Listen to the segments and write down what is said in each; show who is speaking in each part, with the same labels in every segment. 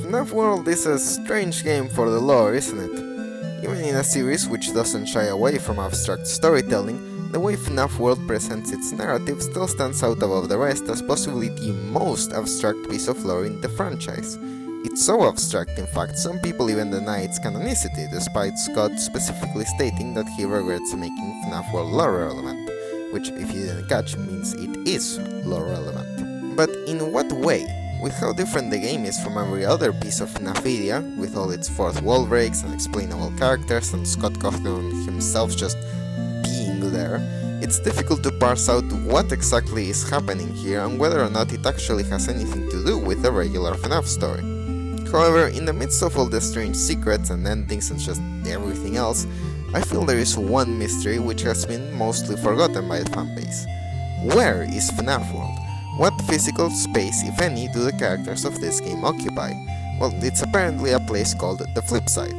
Speaker 1: FNAF World is a strange game for the lore, isn't it? Even in a series which doesn't shy away from abstract storytelling, the way FNAF World presents its narrative still stands out above the rest as possibly the most abstract piece of lore in the franchise. It's so abstract, in fact, some people even deny its canonicity, despite Scott specifically stating that he regrets making FNAF World lore relevant, which, if you didn't catch, means it is lore relevant. But in what way? With how different the game is from every other piece of FNAF media, with all its fourth wall breaks and explainable characters and Scott Cawthon himself just being there, it's difficult to parse out what exactly is happening here and whether or not it actually has anything to do with the regular FNAF story. However, in the midst of all the strange secrets and endings and just everything else, I feel there is one mystery which has been mostly forgotten by the fanbase. Where is FNAF World? What physical space, if any, do the characters of this game occupy? Well, it's apparently a place called the Flipside.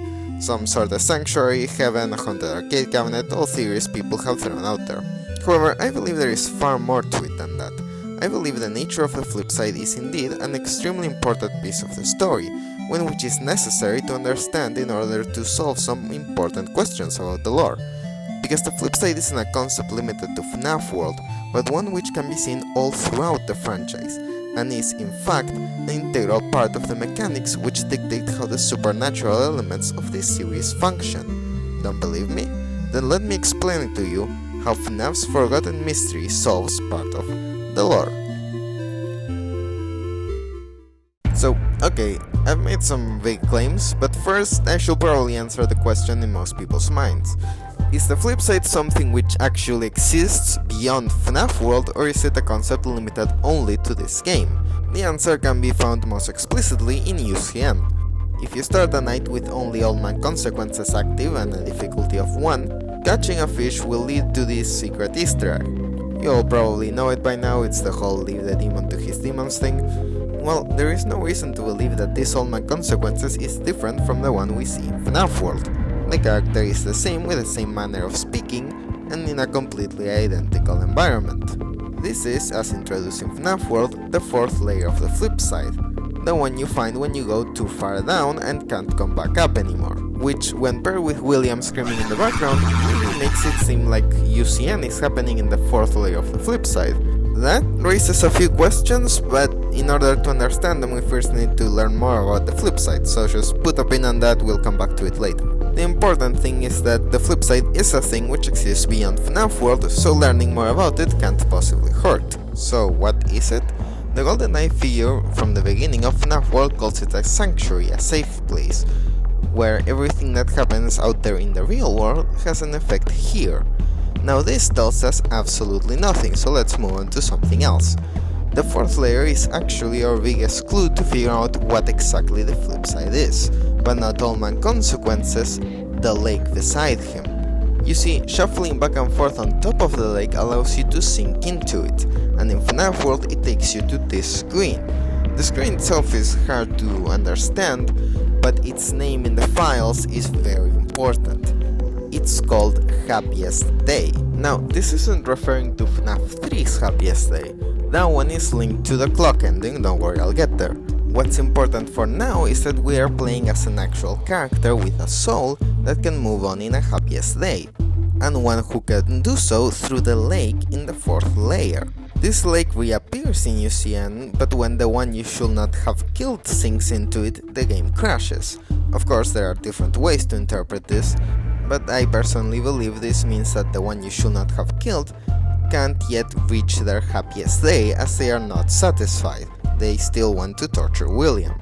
Speaker 1: Some sort of sanctuary, heaven, a haunted arcade cabinet, all theories people have thrown out there. However, I believe there is far more to it than that. I believe the nature of the Flipside is indeed an extremely important piece of the story, one which is necessary to understand in order to solve some important questions about the lore. Because the Flipside isn't a concept limited to FNAF World, but one which can be seen all throughout the franchise, and is, in fact, an integral part of the mechanics which dictate how the supernatural elements of this series function. Don't believe me? Then let me explain it to you how FNAF's forgotten mystery solves part of the lore. So, okay, I've made some vague claims, but first I should probably answer the question in most people's minds. Is the Flipside something which actually exists beyond FNAF World, or is it a concept limited only to this game? The answer can be found most explicitly in UCN. If you start a night with only Old Man Consequences active and a difficulty of 1, catching a fish will lead to this secret Easter egg. You all probably know it by now, it's the whole leave the demon to his demons thing. Well, there is no reason to believe that this Old Man Consequences is different from the one we see in FNAF World. The character is the same with the same manner of speaking and in a completely identical environment. This is, as introduced in FNAF World, the fourth layer of the Flipside, the one you find when you go too far down and can't come back up anymore, which, when paired with William screaming in the background, really makes it seem like UCN is happening in the fourth layer of the Flipside. That raises a few questions, but in order to understand them we first need to learn more about the Flipside, so just put a pin on that, we'll come back to it later. The important thing is that the Flipside is a thing which exists beyond FNAF World, so learning more about it can't possibly hurt. So what is it? The Golden Eye figure from the beginning of FNAF World calls it a sanctuary, a safe place, where everything that happens out there in the real world has an effect here. Now this tells us absolutely nothing, so let's move on to something else. The fourth layer is actually our biggest clue to figure out what exactly the Flipside is, but not Old Man Consequences, the lake beside him. You see, shuffling back and forth on top of the lake allows you to sink into it, and in FNAF World it takes you to this screen. The screen itself is hard to understand, but its name in the files is very important. It's called Happiest Day. Now, this isn't referring to FNAF 3's Happiest Day. That one is linked to the clock ending, don't worry, I'll get there. What's important for now is that we are playing as an actual character with a soul that can move on in a happiest day, and one who can do so through the lake in the fourth layer. This lake reappears in UCN, but when the one you should not have killed sinks into it, the game crashes. Of course, there are different ways to interpret this, but I personally believe this means that the one you should not have killed can't yet reach their happiest day as they are not satisfied. They still want to torture William.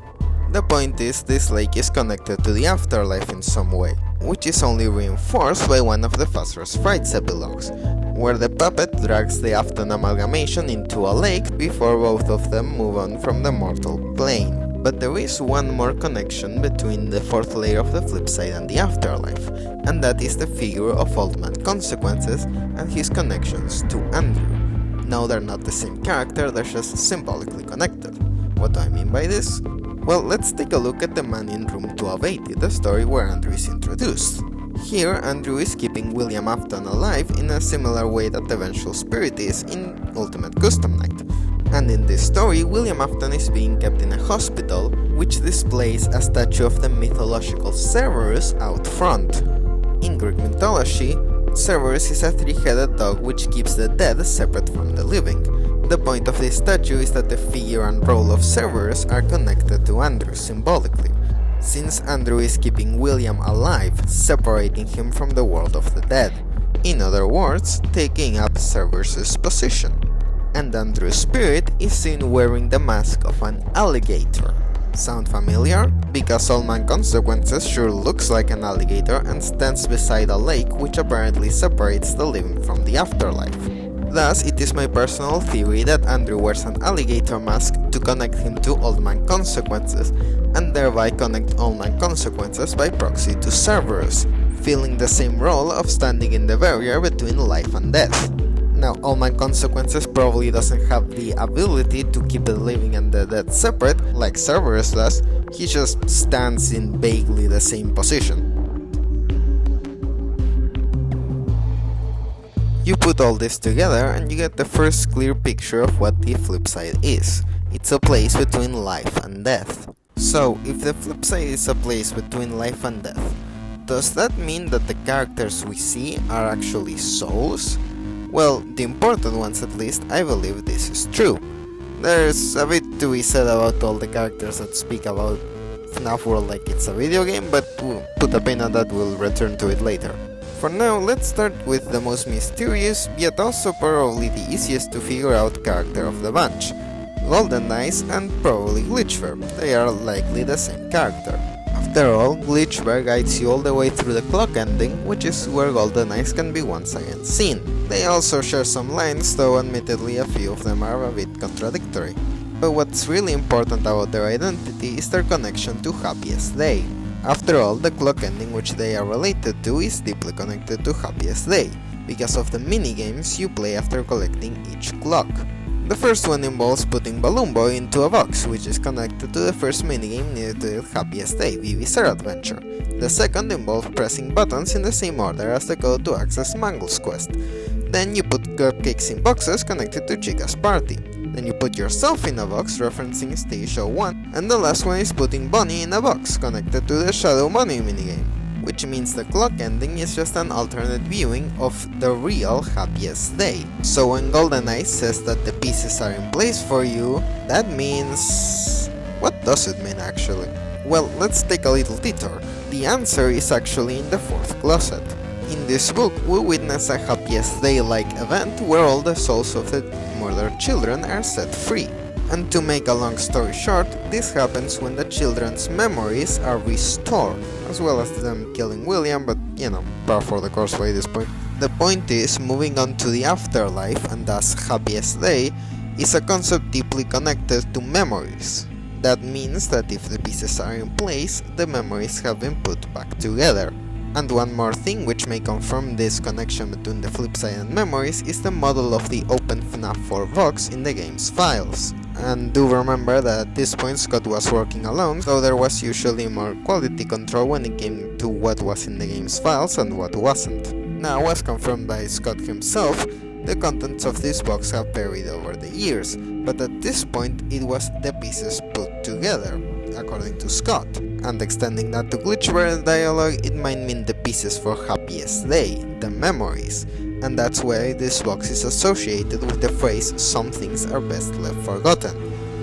Speaker 1: The point is, this lake is connected to the Afterlife in some way, which is only reinforced by one of the Fazer's Frights epilogues, where the puppet drags the Afton amalgamation into a lake before both of them move on from the mortal plane. But there is one more connection between the fourth layer of the Flipside and the Afterlife, and that is the figure of Old Man Consequences and his connections to Andrew. Now they're not the same character, they're just symbolically connected. What do I mean by this? Well, let's take a look at the man in room 1280, the story where Andrew is introduced. Here, Andrew is keeping William Afton alive in a similar way that the Vengeful Spirit is in Ultimate Custom Night. And in this story, William Afton is being kept in a hospital which displays a statue of the mythological Cerberus out front. In Greek mythology, Cerberus is a three-headed dog which keeps the dead separate from the living. The point of this statue is that the figure and role of Cerberus are connected to Andrew symbolically, since Andrew is keeping William alive, separating him from the world of the dead. In other words, taking up Cerberus's position. And Andrew's spirit is seen wearing the mask of an alligator. Sound familiar? Because Old Man Consequences sure looks like an alligator and stands beside a lake which apparently separates the living from the afterlife. Thus, it is my personal theory that Andrew wears an alligator mask to connect him to Old Man Consequences, and thereby connect Old Man Consequences by proxy to Cerberus, filling the same role of standing in the barrier between life and death. Now, Old Man Consequences probably doesn't have the ability to keep the living and the dead separate, like Cerberus does, he just stands in vaguely the same position. You put all this together and you get the first clear picture of what the Flipside is. It's a place between life and death. So, if the Flipside is a place between life and death, does that mean that the characters we see are actually souls? Well, the important ones at least, I believe this is true. There's a bit to be said about all the characters that speak about FNAF World like it's a video game, but we'll put a pin on that, we'll return to it later. For now, let's start with the most mysterious, yet also probably the easiest to figure out character of the bunch. Golden Eyes and probably Glitchbear, they are likely the same character. After all, Glitchbear guides you all the way through the clock ending, which is where Golden Eyes can be once again seen. They also share some lines, though admittedly a few of them are a bit contradictory. But what's really important about their identity is their connection to Happiest Day. After all, the clock ending which they are related to is deeply connected to Happiest Day, because of the minigames you play after collecting each clock. The first one involves putting Balloon Boy into a box, which is connected to the first minigame needed to Happiest Day, VV's Adventure. The second involves pressing buttons in the same order as the code to access Mangle's quest. Then you put cupcakes in boxes connected to Chica's party. Then you put yourself in a box referencing Stage 01, and the last one is putting Bonnie in a box connected to the Shadow Money minigame, which means the clock ending is just an alternate viewing of the real Happiest Day. So when Golden Eyes says that the pieces are in place for you, that means... what does it mean actually? Well, let's take a little detour. The answer is actually in the fourth closet. In this book, we witness a Happiest Day-like event where all the souls of the murdered children are set free. And to make a long story short, this happens when the children's memories are restored, as well as them killing William, but par for the course by this point. The point is, moving on to the afterlife, and thus Happiest Day, is a concept deeply connected to memories. That means that if the pieces are in place, the memories have been put back together. And one more thing which may confirm this connection between the Flipside and memories is the model of the open FNAF 4 box in the game's files. And do remember that at this point Scott was working alone, so there was usually more quality control when it came to what was in the game's files and what wasn't. Now, as confirmed by Scott himself, the contents of this box have varied over the years, but at this point it was the pieces put together, according to Scott. And extending that to Glitchbear dialogue, it might mean the pieces for Happiest Day, the memories. And that's why this box is associated with the phrase "some things are best left forgotten",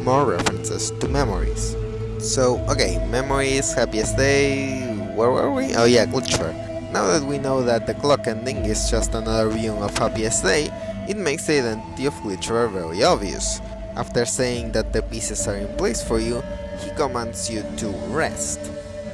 Speaker 1: more references to memories. So, okay, memories, Happiest Day, where were we? Oh yeah, Glitchbear. Now that we know that the clock ending is just another viewing of Happiest Day, it makes the identity of Glitchbear very obvious. After saying that the pieces are in place for you, he commands you to rest.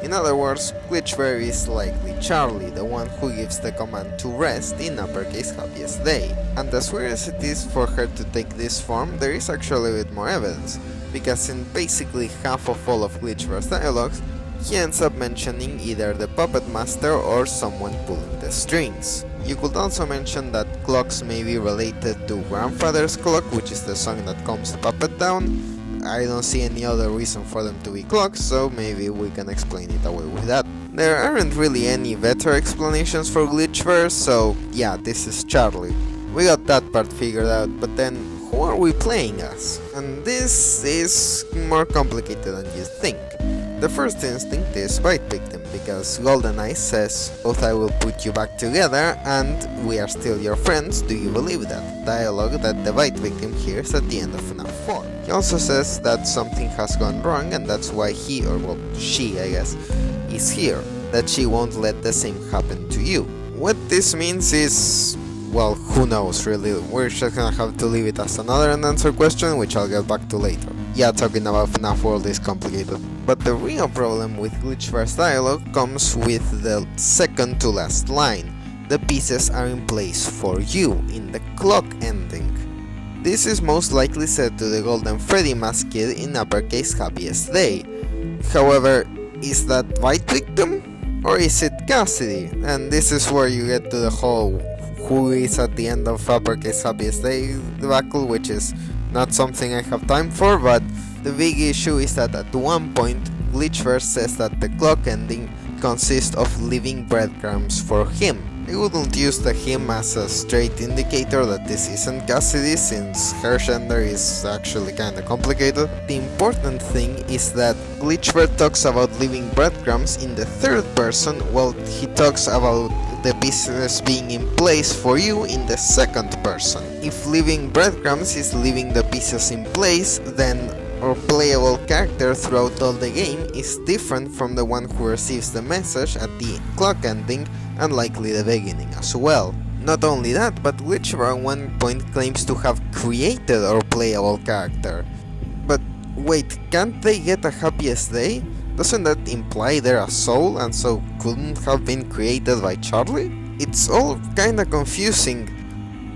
Speaker 1: In other words, Glitchbear is likely Charlie, the one who gives the command to rest in uppercase Happiest Day. And as weird as it is for her to take this form, there is actually a bit more evidence, because in basically half of all of Glitchbear's dialogues, he ends up mentioning either the puppet master or someone pulling the strings. You could also mention that clocks may be related to Grandfather's Clock, which is the song that calms the puppet down. I don't see any other reason for them to be clocks, so maybe we can explain it away with that. There aren't really any better explanations for Glitchbear, so yeah, this is Charlie. We got that part figured out, but then who are we playing as? And this is more complicated than you think. The first instinct is bite victim, because GoldenEye says, both I will put you back together and we are still your friends, do you believe that? Dialogue that the bite victim hears at the end of FNAF 4. He also says that something has gone wrong and that's why he, or well, she I guess, is here, that she won't let the same happen to you. What this means is, well, who knows really, we're just gonna have to leave it as another unanswered question, which I'll get back to later. Yeah, talking about FNAF World is complicated. But the real problem with Glitchbear's dialogue comes with the second to last line. The pieces are in place for you, in the clock ending. This is most likely said to the Golden Freddy mask kid in uppercase Happiest Day. However, is that bite victim? Or is it Cassidy? And this is where you get to the whole who is at the end of uppercase Happiest Day debacle, which is not something I have time for, but the big issue is that at one point Glitchbear says that the clock ending consists of leaving breadcrumbs for him. I wouldn't use the him as a straight indicator that this isn't Cassidy, since her gender is actually kinda complicated. The important thing is that Glitchbear talks about leaving breadcrumbs in the third person, while he talks about the pieces being in place for you in the second person. If leaving breadcrumbs is leaving the pieces in place, then our playable character throughout all the game is different from the one who receives the message at the clock ending and likely the beginning as well. Not only that, but Glitchbear at one point claims to have created our playable character. But wait, can't they get a Happiest Day? Doesn't that imply they're a soul and so couldn't have been created by Charlie? It's all kinda confusing,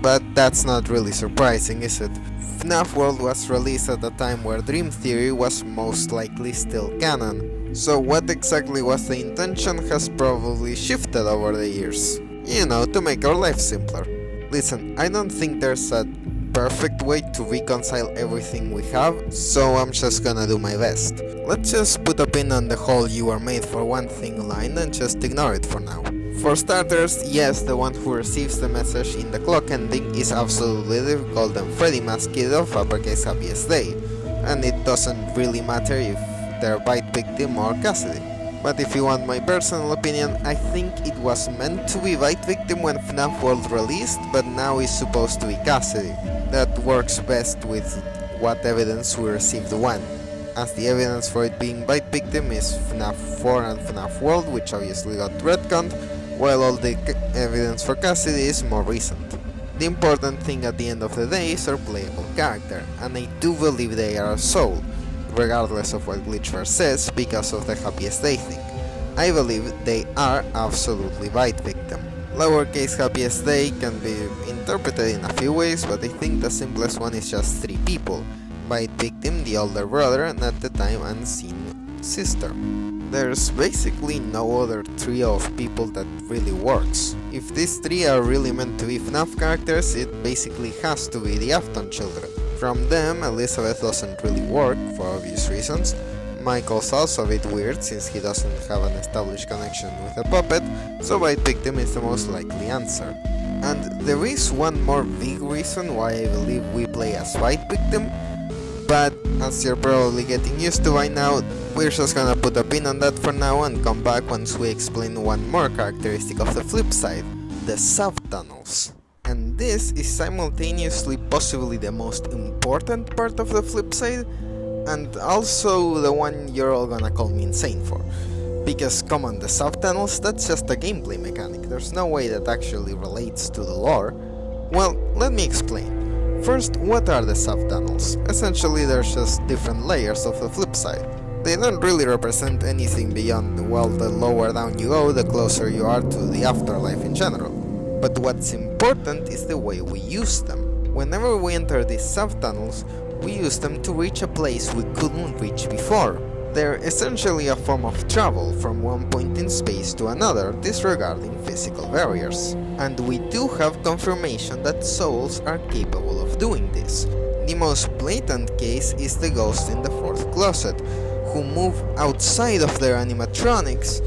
Speaker 1: but that's not really surprising, is it? FNAF World was released at a time where Dream Theory was most likely still canon, so what exactly was the intention has probably shifted over the years. You know, to make our life simpler. Listen, I don't think there's a perfect way to reconcile everything we have, so I'm just gonna do my best. Let's just put a pin on the whole "you are made for one thing" line and just ignore it for now. For starters, yes, the one who receives the message in the clock ending is absolutely the Golden Freddy mask kid of uppercase Happiest Day, and it doesn't really matter if they're bite victim or Cassidy. But if you want my personal opinion, I think it was meant to be bite victim when FNAF World released, but now is supposed to be Cassidy. That works best with what evidence we received when, as the evidence for it being bite victim is FNAF 4 and FNAF World, which obviously got retconned, while all the evidence for Cassidy is more recent. The important thing at the end of the day is our playable character, and I do believe they are a soul, regardless of what Glitchbear says, because of the Happiest Day thing. I believe they are absolutely bite victim. Lowercase Happiest Day can be interpreted in a few ways, but I think the simplest one is just 3 people. Bite victim, the older brother, and at the time unseen sister. There's basically no other trio of people that really works. If these 3 are really meant to be FNAF characters, it basically has to be the Afton children. From them, Elizabeth doesn't really work, for obvious reasons. Michael's also a bit weird, since he doesn't have an established connection with a puppet, so bite victim is the most likely answer. And there is one more big reason why I believe we play as bite victim, but as you're probably getting used to by now, we're just gonna put a pin on that for now and come back once we explain one more characteristic of the Flipside, the Subtunnels. And this is simultaneously possibly the most important part of the Flipside, and also the one you're all gonna call me insane for. Because come on, the Subtunnels, that's just a gameplay mechanic, there's no way that actually relates to the lore. Well, let me explain. First, what are the Subtunnels? Essentially they're just different layers of the Flipside. They don't really represent anything beyond, well, the lower down you go, the closer you are to the afterlife in general. But what's important is the way we use them. Whenever we enter these subtunnels, we use them to reach a place we couldn't reach before. They're essentially a form of travel from one point in space to another, disregarding physical barriers. And we do have confirmation that souls are capable of doing this. The most blatant case is the ghost in the 4th closet, who move outside of their animatronics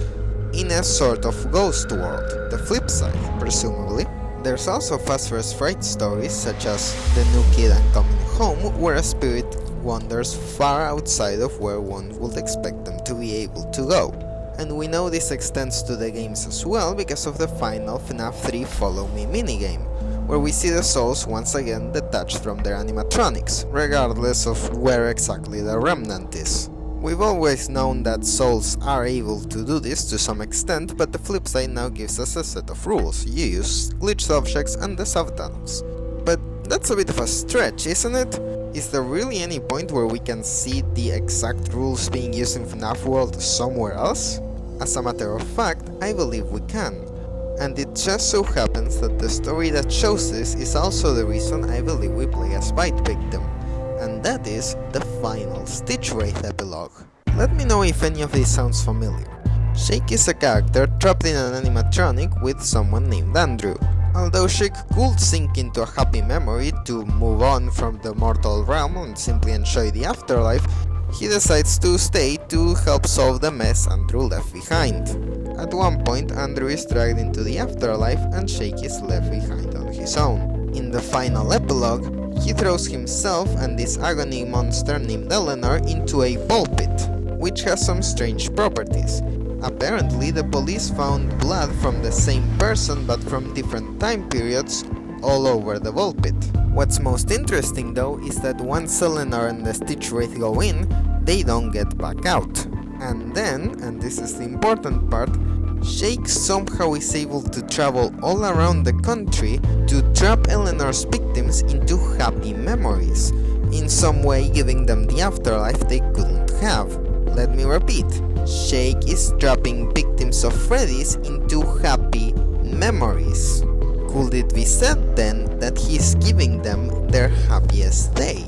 Speaker 1: in a sort of ghost world, the Flipside, presumably. There's also Fast First Fright stories such as The New Kid and Coming home where a spirit wanders far outside of where one would expect them to be able to go. And we know this extends to the games as well because of the final FNAF 3 Follow Me minigame, where we see the souls once again detached from their animatronics, regardless of where exactly the remnant is. We've always known that souls are able to do this to some extent, but the Flipside now gives us a set of rules. You use glitched objects and the subtunnels. But that's a bit of a stretch, isn't it? Is there really any point where we can see the exact rules being used in FNAF World somewhere else? As a matter of fact, I believe we can. And it just so happens that the story that shows this is also the reason I believe we play as Bite Victim, and that is the final StitchWraith epilogue. Let me know if any of this sounds familiar. Shake is a character trapped in an animatronic with someone named Andrew. Although Shake could sink into a happy memory to move on from the mortal realm and simply enjoy the afterlife, he decides to stay to help solve the mess Andrew left behind. At one point, Andrew is dragged into the afterlife and Shake is left behind on his own. In the final epilogue, he throws himself and this agony monster named Eleanor into a ball pit, which has some strange properties. Apparently, the police found blood from the same person but from different time periods all over the ball pit. What's most interesting though is that once Eleanor and the StitchWraith go in, they don't get back out. And then, and this is the important part, Shake somehow is able to travel all around the country to trap Eleanor's victims into happy memories, in some way giving them the afterlife they couldn't have. Let me repeat, Shake is trapping victims of Freddy's into happy memories. Could it be said then that he's giving them their happiest day?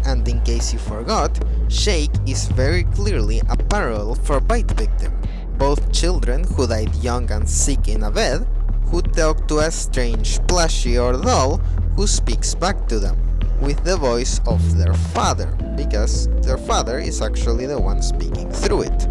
Speaker 1: And in case you forgot, Shake is very clearly a parallel for Bite Victim. Both children who died young and sick in a bed, who talk to a strange plushie or doll who speaks back to them, with the voice of their father, because their father is actually the one speaking through it,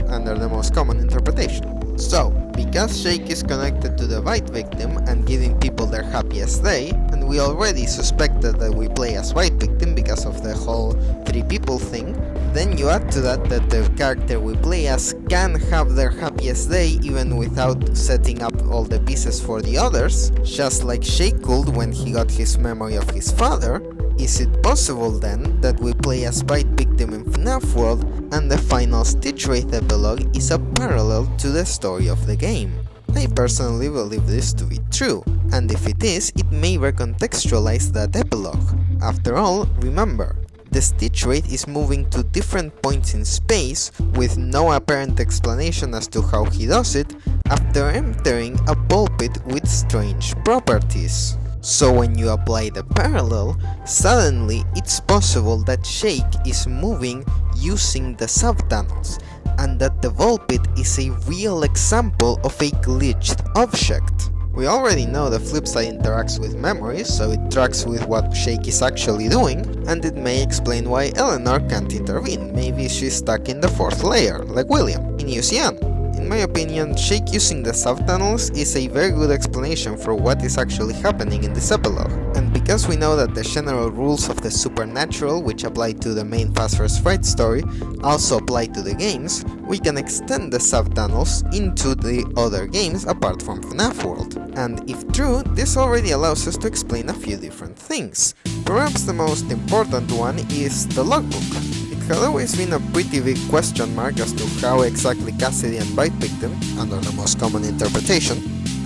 Speaker 1: under the most common interpretation. So, because Shake is connected to the Bite Victim and giving people their happiest day, and we already suspected that we play as Bite Victim because of the whole 3 people thing, then you add to that the character we play as can have their happiest day even without setting up all the pieces for the others, just like Shake could when he got his memory of his father. Is it possible then that we play as Bite Victim in FNAF World and the final StitchWraith epilogue is a parallel to the story of the game? I personally believe this to be true, and if it is, it may recontextualize that epilogue. After all, remember, the StitchWraith is moving to different points in space with no apparent explanation as to how he does it after entering a ball pit with strange properties. So when you apply the parallel, suddenly it's possible that Shake is moving using the subtunnels, and that the ball pit is a real example of a glitched object. We already know the Flipside interacts with memories, so it tracks with what Shake is actually doing, and it may explain why Eleanor can't intervene. Maybe she's stuck in the 4th layer, like William in UCN. In my opinion, Shake using the subtunnels is a very good explanation for what is actually happening in this epilogue. And because we know that the general rules of the supernatural, which apply to the main Fast vs. Fright story, also apply to the games, we can extend the subtunnels into the other games apart from FNAF World. And if true, this already allows us to explain a few different things. Perhaps the most important one is the logbook. It had always been a pretty big question mark as to how exactly Cassidy and Bite Victim, under the most common interpretation,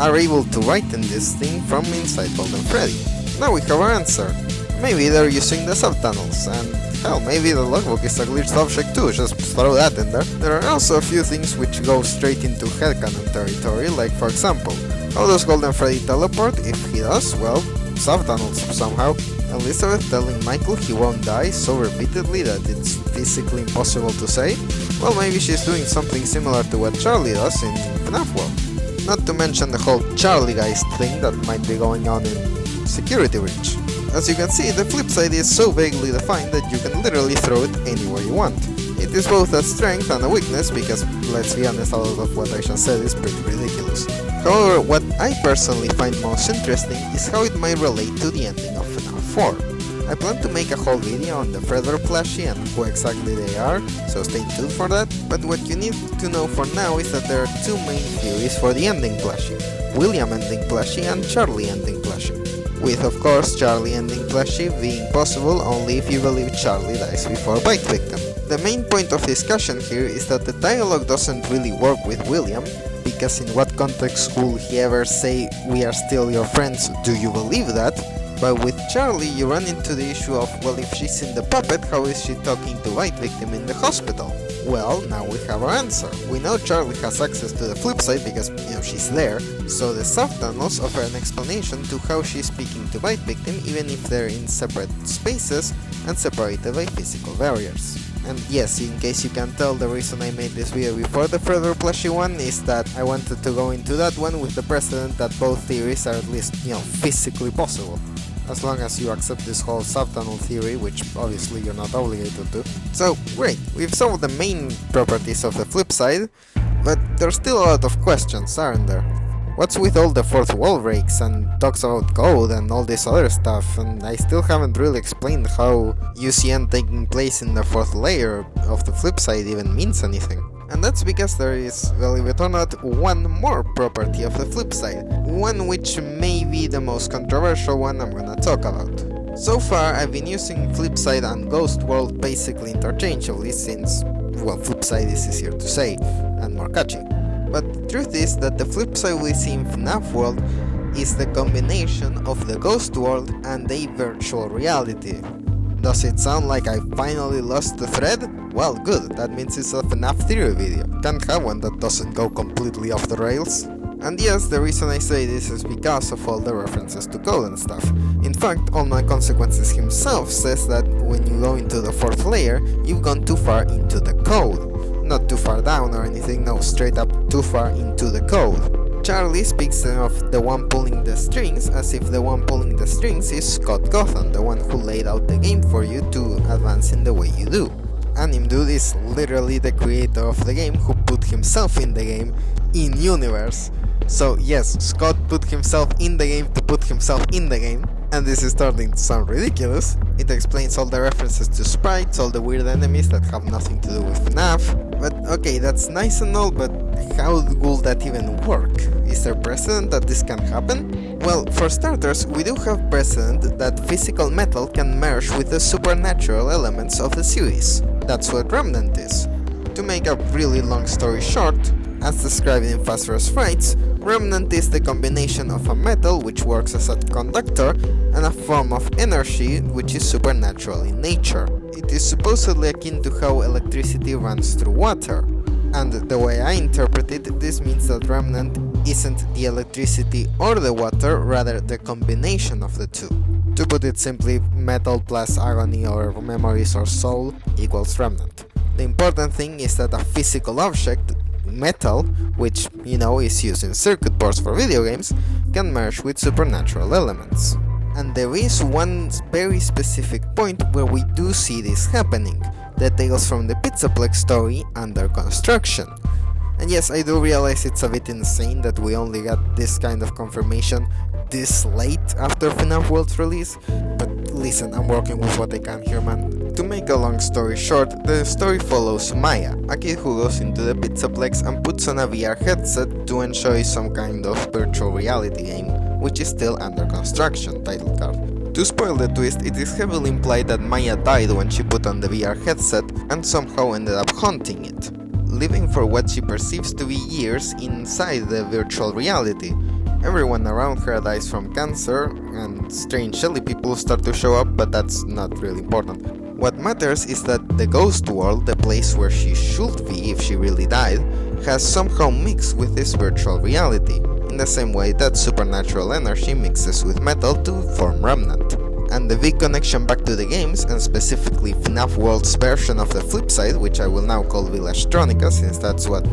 Speaker 1: are able to write in this thing from inside Golden Freddy. Now we have our answer. Maybe they're using the subtunnels, and hell, maybe the logbook is a glitched object too, just throw that in there. There are also a few things which go straight into headcanon territory, like for example, how does Golden Freddy teleport? If he does, well, subtunnels somehow. Elizabeth telling Michael he won't die so repeatedly that it's physically impossible to say? Well, maybe she's doing something similar to what Charlie does in FNAF World. Not to mention the whole Charlie Geist thing that might be going on in Security Breach. As you can see, the Flipside is so vaguely defined that you can literally throw it anywhere you want. It is both a strength and a weakness because, let's be honest, a lot of what I just said is pretty ridiculous. However, what I personally find most interesting is how it might relate to the ending of FNAF 4. I plan to make a whole video on the Feather plushie and who exactly they are, so stay tuned for that, but what you need to know for now is that there are two main theories for the ending plushie: William ending plushie and Charlie ending plushie. With, of course, Charlie ending plushie being possible only if you believe Charlie dies before Bite Victim. The main point of discussion here is that the dialogue doesn't really work with William, because in what context would he ever say, "We are still your friends, do you believe that?" But with Charlie you run into the issue of, well, if she's in the puppet, how is she talking to Bite Victim in the hospital? Well, now we have our answer. We know Charlie has access to the Flipside because, she's there, so the Subtunnels offer an explanation to how she's speaking to Bite Victim even if they're in separate spaces and separated by physical barriers. And yes, in case you can tell, the reason I made this video before the Feather plushie one is that I wanted to go into that one with the precedent that both theories are at least, physically possible. As long as you accept this whole subtunnel theory, which obviously you're not obligated to. So, great, we've solved the main properties of the Flipside, but there's still a lot of questions, aren't there? What's with all the fourth wall breaks and talks about code and all this other stuff, and I still haven't really explained how UCN taking place in the fourth layer of the Flipside even means anything. And that's because there is, believe it or not, one more property of the Flipside, one which may be the most controversial one I'm gonna talk about. So far I've been using Flipside and Ghost World basically interchangeably since, well, Flipside is easier to say and more catchy. But the truth is that the Flipside we see in FNAF World is the combination of the Ghost World and a virtual reality. Does it sound like I finally lost the thread? Well, good, that means it's a FNAF theory video. Can't have one that doesn't go completely off the rails. And yes, the reason I say this is because of all the references to code and stuff. In fact, All My Consequences himself says that when you go into the fourth layer, you've gone too far into the code. Not too far down or anything, no, straight up too far into the code. Charlie speaks of the one pulling the strings as if the one pulling the strings is Scott Cawthon, the one who laid out the game for you to advance in the way you do. Animdude is literally the creator of the game who put himself in the game in-universe. So yes, Scott put himself in the game to put himself in the game, and this is starting to sound ridiculous. It explains all the references to sprites, all the weird enemies that have nothing to do with FNAF. But okay, that's nice and all, but how will that even work? Is there precedent that this can happen? Well, for starters, we do have precedent that physical metal can merge with the supernatural elements of the series. That's what Remnant is. To make a really long story short, as described in Fast vs. Frights, Remnant is the combination of a metal which works as a conductor and a form of energy which is supernatural in nature. It is supposedly akin to how electricity runs through water. And the way I interpret it, this means that Remnant isn't the electricity or the water, rather the combination of the two. To put it simply, metal plus agony or memories or soul equals Remnant. The important thing is that a physical object, metal, which, is used in circuit boards for video games, can merge with supernatural elements. And there is one very specific point where we do see this happening, the Tales from the Pizzaplex story Under Construction. And yes, I do realize it's a bit insane that we only got this kind of confirmation this late after FNAF World's release, but listen, I'm working with what I can here, man. To make a long story short, the story follows Maya, a kid who goes into the Pizzaplex and puts on a VR headset to enjoy some kind of virtual reality game, which is still under construction, title card. To spoil the twist, it is heavily implied that Maya died when she put on the VR headset and somehow ended up haunting it, living for what she perceives to be years inside the virtual reality. Everyone around her dies from cancer, and strange shelly people start to show up, but that's not really important. What matters is that the ghost world, the place where she should be if she really died, has somehow mixed with this virtual reality, in the same way that supernatural energy mixes with metal to form Remnant. And the big connection back to the games, and specifically FNAF World's version of the Flipside, which I will now call Villagetronica since that's what,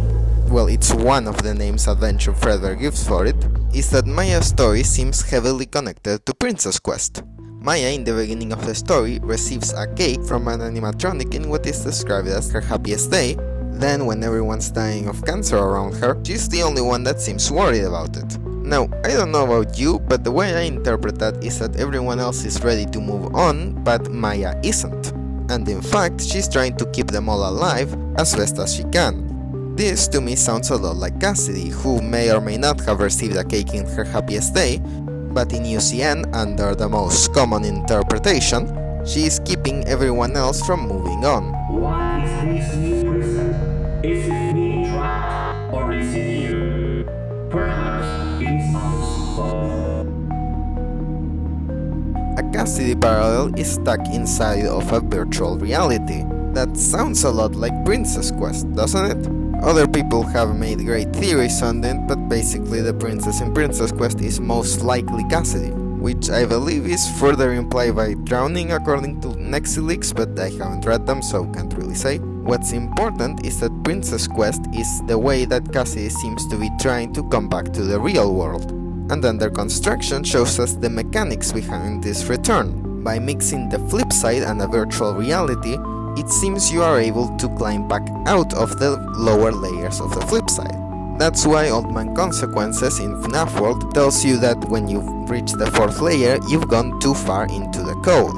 Speaker 1: well, it's one of the names Adventure Fredbear gives for it, is that Maya's story seems heavily connected to Princess Quest. Maya, in the beginning of the story, receives a cake from an animatronic in what is described as her happiest day. Then, when everyone's dying of cancer around her, she's the only one that seems worried about it. Now, I don't know about you, but the way I interpret that is that everyone else is ready to move on, but Maya isn't. And in fact, she's trying to keep them all alive as best as she can. This to me sounds a lot like Cassidy, who may or may not have received a cake in her happiest day, but in UCN, under the most common interpretation, she is keeping everyone else from moving on.
Speaker 2: What is this new prison? Is it being trapped, or is it you? Perhaps it is both.
Speaker 1: A Cassidy parallel is stuck inside of a virtual reality. That sounds a lot like Princess Quest, doesn't it? Other people have made great theories on it, but basically the princess in Princess Quest is most likely Cassidy, which I believe is further implied by drowning according to Nexi leaks, but I haven't read them so can't really say. What's important is that Princess Quest is the way that Cassidy seems to be trying to come back to the real world. And then their construction shows us the mechanics behind this return. By mixing the Flipside and a virtual reality, it seems you are able to climb back out of the lower layers of the Flipside. That's why Old Man Consequences in FNAF World tells you that when you've reached the 4th layer, you've gone too far into the code.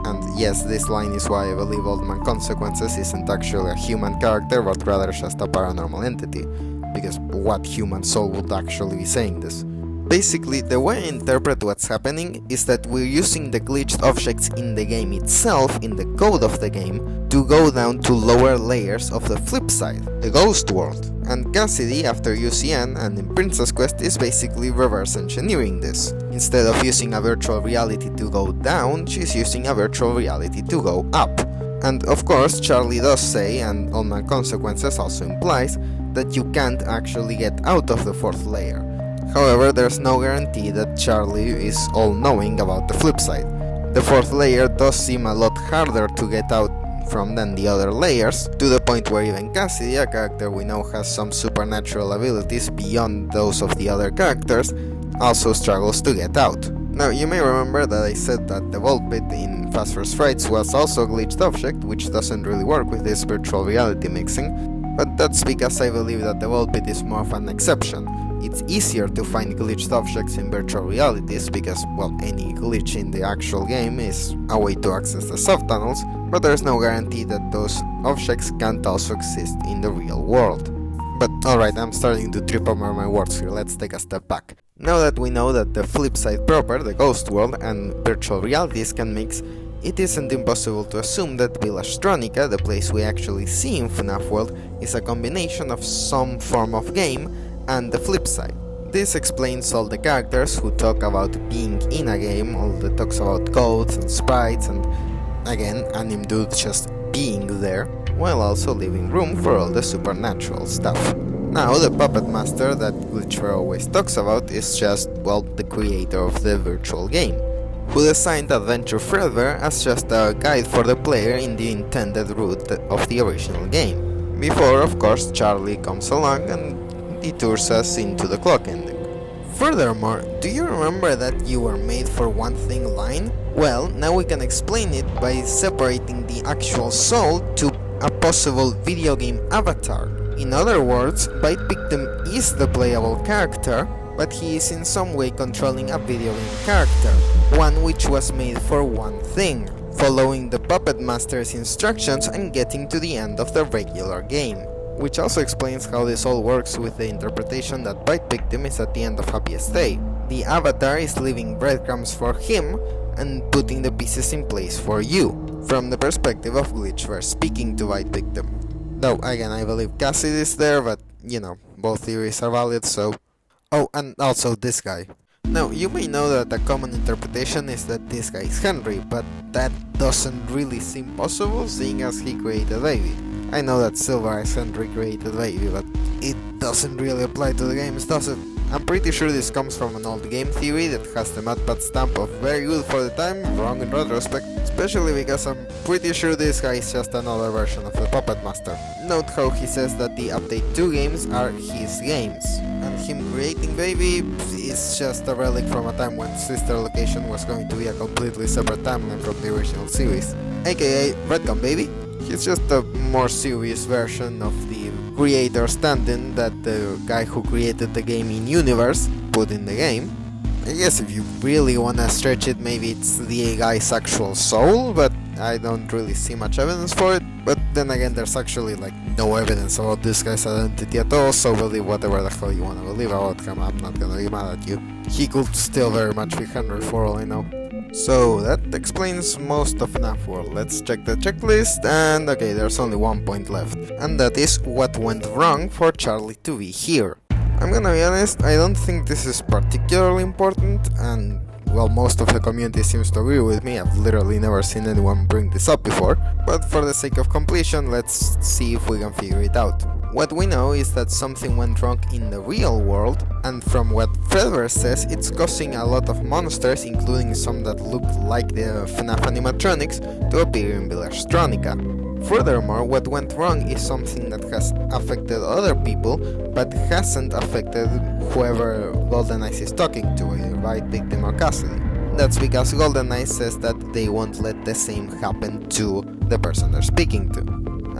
Speaker 1: And yes, this line is why I believe Old Man Consequences isn't actually a human character, but rather just a paranormal entity. Because what human soul would actually be saying this? Basically, the way I interpret what's happening is that we're using the glitched objects in the game itself, in the code of the game, to go down to lower layers of the Flipside, the ghost world. And Cassidy, after UCN and in Princess Quest, is basically reverse engineering this. Instead of using a virtual reality to go down, she's using a virtual reality to go up. And of course, Charlie does say, and Old Man Consequences also implies, that you can't actually get out of the 4th layer. However, there's no guarantee that Charlie is all-knowing about the Flipside. The 4th layer does seem a lot harder to get out from than the other layers, to the point where even Cassidy, a character we know has some supernatural abilities beyond those of the other characters, also struggles to get out. Now, you may remember that I said that the Vault Pit in Fast vs. Frights was also a glitched object, which doesn't really work with this virtual reality mixing, but that's because I believe that the Vault Pit is more of an exception. It's easier to find glitched objects in virtual realities because, well, any glitch in the actual game is a way to access the subtunnels, but there's no guarantee that those objects can't also exist in the real world. But alright, I'm starting to trip over my words here, let's take a step back. Now that we know that the Flipside proper, the ghost world, and virtual realities can mix, it isn't impossible to assume that Villa Stronica, the place we actually see in FNAF World, is a combination of some form of game and the Flipside. This explains all the characters who talk about being in a game, all the talks about codes and sprites and, again, anime dude just being there, while also leaving room for all the supernatural stuff. Now, the puppet master that Glitchbear always talks about is just, well, the creator of the virtual game, who designed Adventure Fredbear as just a guide for the player in the intended route of the original game. Before, of course, Charlie comes along and detours us into the clock ending. Furthermore, do you remember that "you were made for one thing" line? Well, now we can explain it by separating the actual soul to a possible video game avatar. In other words, Bite Victim is the playable character, but he is in some way controlling a video game character, one which was made for one thing, following the Puppet Master's instructions and getting to the end of the regular game. Which also explains how this all works with the interpretation that Bite Victim is at the end of Happiest Day. The avatar is leaving breadcrumbs for him and putting the pieces in place for you, from the perspective of Glitchbear speaking to Bite Victim. Though again, I believe Cassidy is there, but you know, both theories are valid, so... Oh, and also this guy. Now, you may know that a common interpretation is that this guy is Henry, but that doesn't really seem possible, seeing as he created Baby. I know that Silver Eyes Henry created Baby, but it doesn't really apply to the games, does it? I'm pretty sure this comes from an old game theory that has the MatPat stamp of very good for the time, wrong in retrospect, especially because I'm pretty sure this guy is just another version of the Puppet Master. Note how he says that the Update 2 games are his games, and him creating Baby is just a relic from a time when Sister Location was going to be a completely separate timeline from the original series, aka Redcon Baby. He's just a more serious version of the creator standing that the guy who created the game in universe put in the game. I guess if you really wanna stretch it, maybe it's the guy's actual soul, but I don't really see much evidence for it. But then again, there's actually like no evidence about this guy's identity at all, so believe whatever the hell you wanna believe about him, I'm not gonna be mad at you. He could still very much be Henry for all I know. So that explains most of FNAF World. Let's check the checklist, and okay, there's only one point left, and that is what went wrong for Charlie to be here. I'm gonna be honest, I don't think this is particularly important, and well, most of the community seems to agree with me. I've literally never seen anyone bring this up before, but for the sake of completion, let's see if we can figure it out. What we know is that something went wrong in the real world, and from what Fredbear says, it's causing a lot of monsters, including some that look like the FNAF animatronics, to appear in Village Stronica. Furthermore, what went wrong is something that has affected other people, but hasn't affected whoever Golden Eyes is talking to, right, Victim or Cassidy. That's because Golden Eyes says that they won't let the same happen to the person they're speaking to.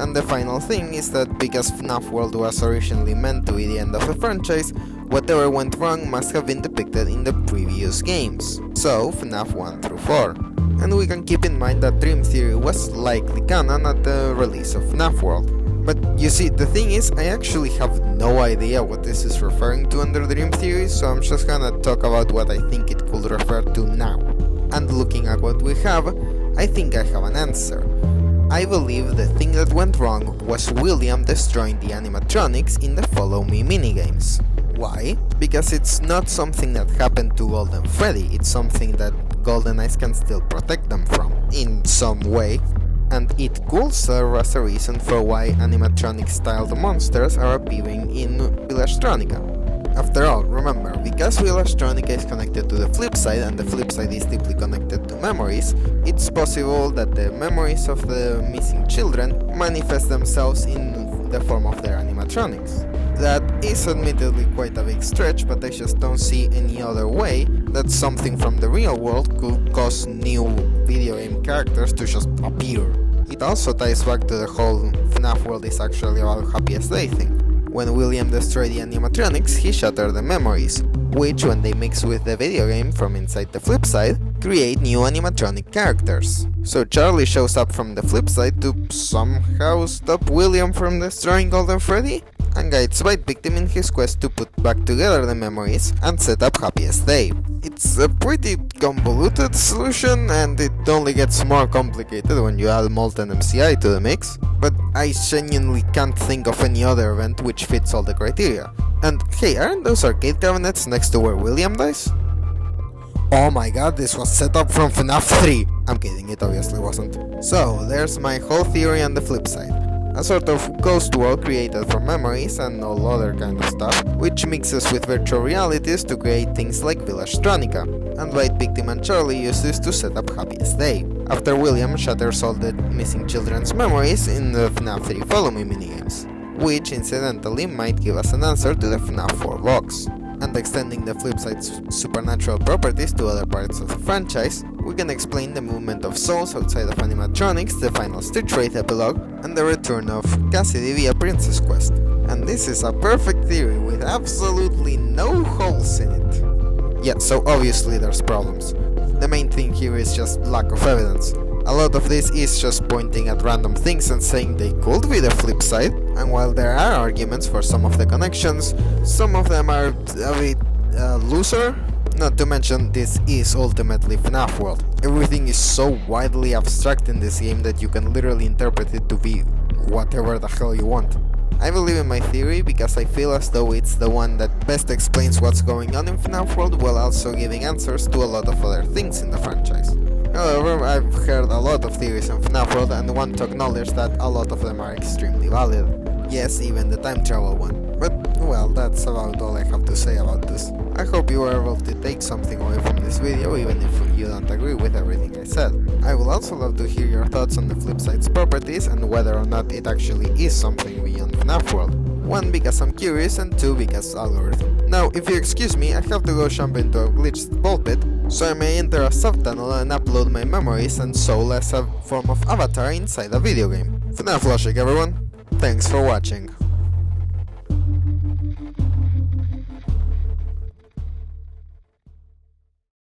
Speaker 1: And the final thing is that because FNAF World was originally meant to be the end of the franchise, whatever went wrong must have been depicted in the previous games, so FNAF 1 through 4. And we can keep in mind that Dream Theory was likely canon at the release of FNAF World. But you see, the thing is, I actually have no idea what this is referring to under Dream Theory, so I'm just gonna talk about what I think it could refer to now. And looking at what we have, I think I have an answer. I believe the thing that went wrong was William destroying the animatronics in the Follow Me minigames. Why? Because it's not something that happened to Golden Freddy, it's something that Golden Eyes can still protect them from, in some way, and it could serve as a reason for why animatronic-styled monsters are appearing in Village Stronica. After all, remember, because Village Stronica is connected to the Flipside and the Flipside is deeply connected to memories, it's possible that the memories of the missing children manifest themselves in the form of their animatronics. That is admittedly quite a big stretch, but I just don't see any other way that something from the real world could cause new video game characters to just appear. It also ties back to the whole FNAF World is actually about Happiest Day thing. When William destroyed the animatronics, he shattered the memories, which, when they mix with the video game from inside the Flipside, create new animatronic characters. So Charlie shows up from the Flipside to somehow stop William from destroying Golden Freddy, and guides White Victim in his quest to put back together the memories and set up Happiest Day. It's a pretty convoluted solution, and it only gets more complicated when you add Molten MCI to the mix, but I genuinely can't think of any other event which fits all the criteria. And hey, aren't those arcade cabinets next to where William dies? Oh my god, this was set up from FNAF 3! I'm kidding, it obviously wasn't. So, there's my whole theory on the flip side. A sort of ghost world created from memories and all other kind of stuff, which mixes with virtual realities to create things like Village Stronica, and White Victim and Charlie use this to set up Happiest Day, after William shatters all the missing children's memories in the FNAF 3 Follow Me minigames, which incidentally might give us an answer to the FNAF 4 box. And extending the Flipside's supernatural properties to other parts of the franchise, we can explain the movement of souls outside of animatronics, the final StitchWraith epilogue, and the return of Cassidy via Princess Quest. And this is a perfect theory with absolutely no holes in it. Yeah, so obviously there's problems. The main thing here is just lack of evidence. A lot of this is just pointing at random things and saying they could be the flip side, and while there are arguments for some of the connections, some of them are a bit looser. Not to mention, this is ultimately FNAF World. Everything is so widely abstract in this game that you can literally interpret it to be whatever the hell you want. I believe in my theory because I feel as though it's the one that best explains what's going on in FNAF World while also giving answers to a lot of other things in the franchise. However, I've heard a lot of theories on FNAF World and want to acknowledge that a lot of them are extremely valid. Yes, even the time travel one. But, well, that's about all I have to say about this. I hope you were able to take something away from this video, even if you don't agree with everything I said. I would also love to hear your thoughts on the Flipside's properties and whether or not it actually is something beyond FNAF World. 1, because I'm curious, and 2, because algorithm. Now, if you excuse me, I have to go jump into a glitched ball pit, so I may enter a subtunnel and upload my memories and soul as a form of avatar inside a video game. FNAF logic, everyone. Thanks for watching.